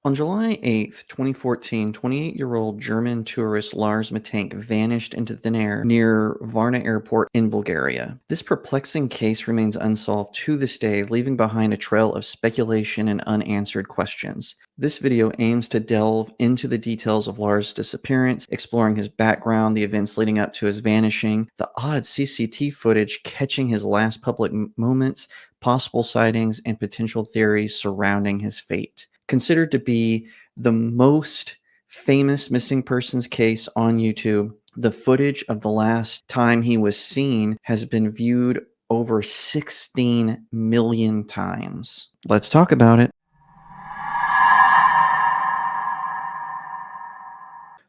On July 8th, 2014, 28-year-old German tourist Lars Mittank vanished into thin air near Varna Airport in Bulgaria. This perplexing case remains unsolved to this day, leaving behind a trail of speculation and unanswered questions. This video aims to delve into the details of Lars' disappearance, exploring his background, the events leading up to his vanishing, the odd CCTV footage catching his last public moments, possible sightings, and potential theories surrounding his fate. Considered to be the most famous missing persons case on YouTube, the footage of the last time he was seen has been viewed over 16 million times. Let's talk about it.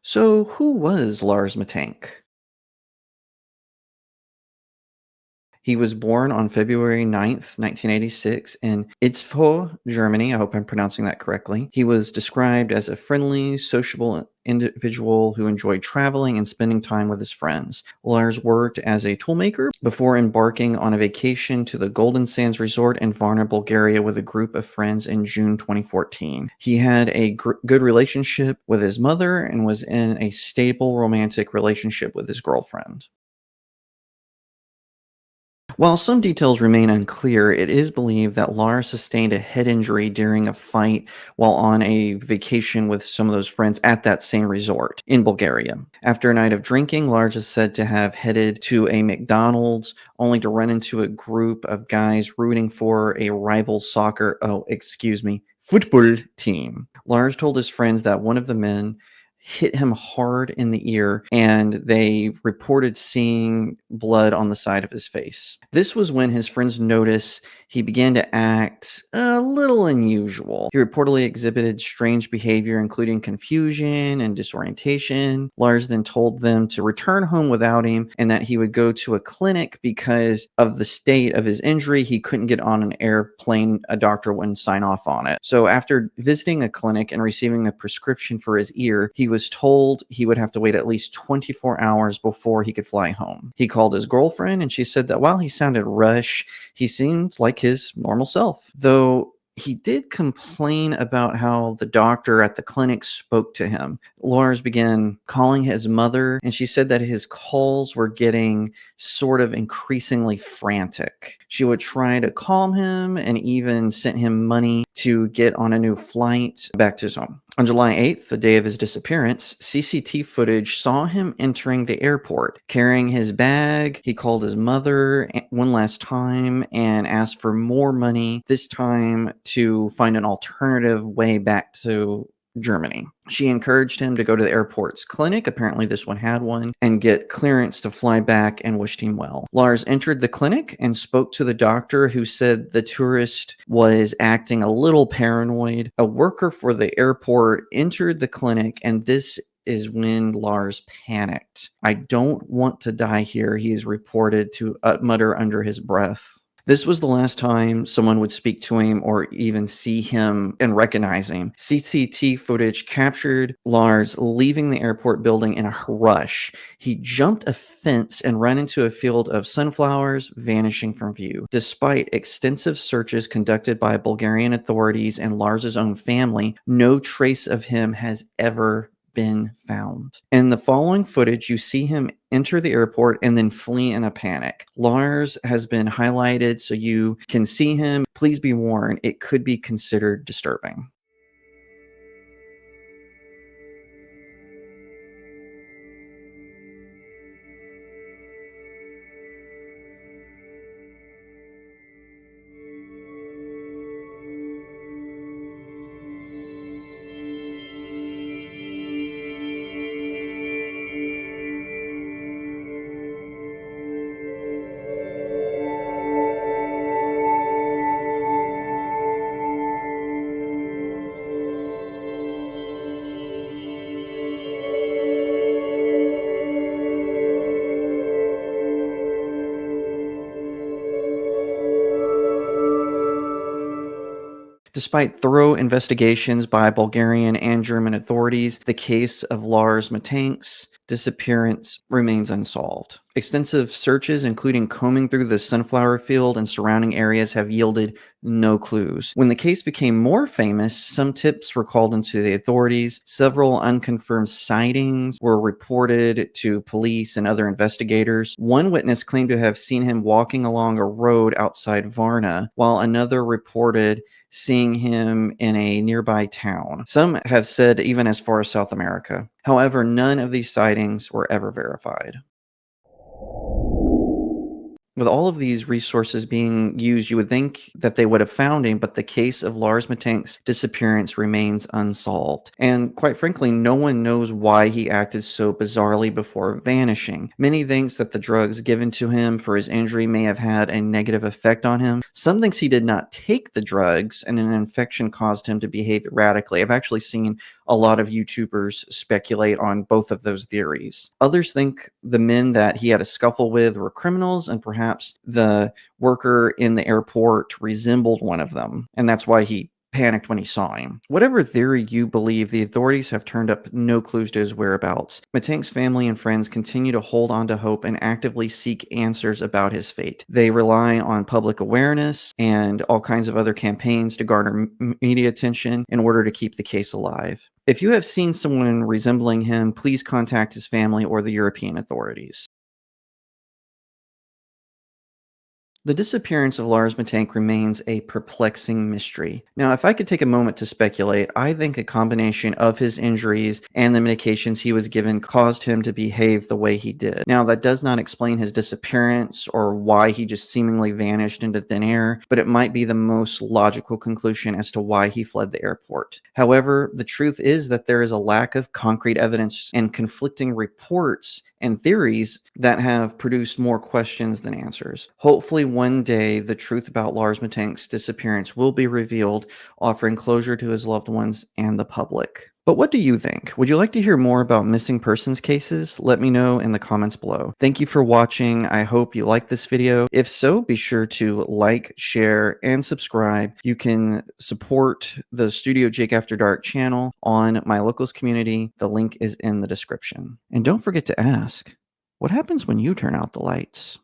So, who was Lars Mittank? He was born on February 9th, 1986, in Itzfo, Germany. I hope I'm pronouncing that correctly. He was described as a friendly, sociable individual who enjoyed traveling and spending time with his friends. Lars worked as a toolmaker before embarking on a vacation to the Golden Sands Resort in Varna, Bulgaria with a group of friends in June 2014. He had a good relationship with his mother and was in a stable romantic relationship with his girlfriend. While some details remain unclear, it is believed that Lars sustained a head injury during a fight while on a vacation with some of those friends at that same resort in Bulgaria. After a night of drinking, Lars is said to have headed to a McDonald's only to run into a group of guys rooting for a rival football team. Lars told his friends that one of the men hit him hard in the ear, and they reported seeing blood on the side of his face. This was when his friends noticed he began to act a little unusual. He reportedly exhibited strange behavior, including confusion and disorientation. Lars then told them to return home without him and that he would go to a clinic because of the state of his injury. He couldn't get on an airplane. A doctor wouldn't sign off on it. So after visiting a clinic and receiving a prescription for his ear, he was told he would have to wait at least 24 hours before he could fly home. He called his girlfriend, and she said that while he sounded rushed, he seemed like his normal self, though he did complain about how the doctor at the clinic spoke to him. Lars began calling his mother, and she said that his calls were getting sort of increasingly frantic. She would try to calm him and even sent him money to get on a new flight back to his home. On July 8th, the day of his disappearance, CCTV footage saw him entering the airport, carrying his bag. He called his mother one last time and asked for more money, this time to find an alternative way back to Germany. She encouraged him to go to the airport's clinic, apparently this one had one, and get clearance to fly back, and wished him well. Lars entered the clinic and spoke to the doctor, who said the tourist was acting a little paranoid. A worker for the airport entered the clinic, and this is when Lars panicked. "I don't want to die here," he is reported to mutter under his breath. This was the last time someone would speak to him or even see him and recognize him. CCTV footage captured Lars leaving the airport building in a rush. He jumped a fence and ran into a field of sunflowers, vanishing from view. Despite extensive searches conducted by Bulgarian authorities and Lars's own family, no trace of him has ever been found. In the following footage, you see him enter the airport and then flee in a panic. Lars has been highlighted so you can see him. Please be warned, it could be considered disturbing. Despite thorough investigations by Bulgarian and German authorities, the case of Lars Mitank's disappearance remains unsolved. Extensive searches, including combing through the sunflower field and surrounding areas, have yielded no clues. When the case became more famous, some tips were called into the authorities. Several unconfirmed sightings were reported to police and other investigators. One witness claimed to have seen him walking along a road outside Varna, while another reported seeing him in a nearby town. Some have said even as far as South America. However, none of these sightings were ever verified. With all of these resources being used, you would think that they would have found him, but the case of Lars Mitank's disappearance remains unsolved. And quite frankly, no one knows why he acted so bizarrely before vanishing. Many thinks that the drugs given to him for his injury may have had a negative effect on him. Some thinks he did not take the drugs and an infection caused him to behave erratically. I've actually seen a lot of YouTubers speculate on both of those theories. Others think the men that he had a scuffle with were criminals, and perhaps the worker in the airport resembled one of them, and that's why he panicked when he saw him. Whatever theory you believe, the authorities have turned up no clues to his whereabouts. Mitank's family and friends continue to hold on to hope and actively seek answers about his fate. They rely on public awareness and all kinds of other campaigns to garner media attention in order to keep the case alive. If you have seen someone resembling him, please contact his family or the European authorities. The disappearance of Lars Mittank remains a perplexing mystery. Now, if I could take a moment to speculate, I think a combination of his injuries and the medications he was given caused him to behave the way he did. Now, that does not explain his disappearance or why he just seemingly vanished into thin air, but it might be the most logical conclusion as to why he fled the airport. However, the truth is that there is a lack of concrete evidence and conflicting reports and theories that have produced more questions than answers. Hopefully, one day, the truth about Lars Mittank's disappearance will be revealed, offering closure to his loved ones and the public. But what do you think? Would you like to hear more about missing persons cases? Let me know in the comments below. Thank you for watching. I hope you liked this video. If so, be sure to like, share, and subscribe. You can support the StudioJake After Dark channel on my locals community. The link is in the description. And don't forget to ask, what happens when you turn out the lights?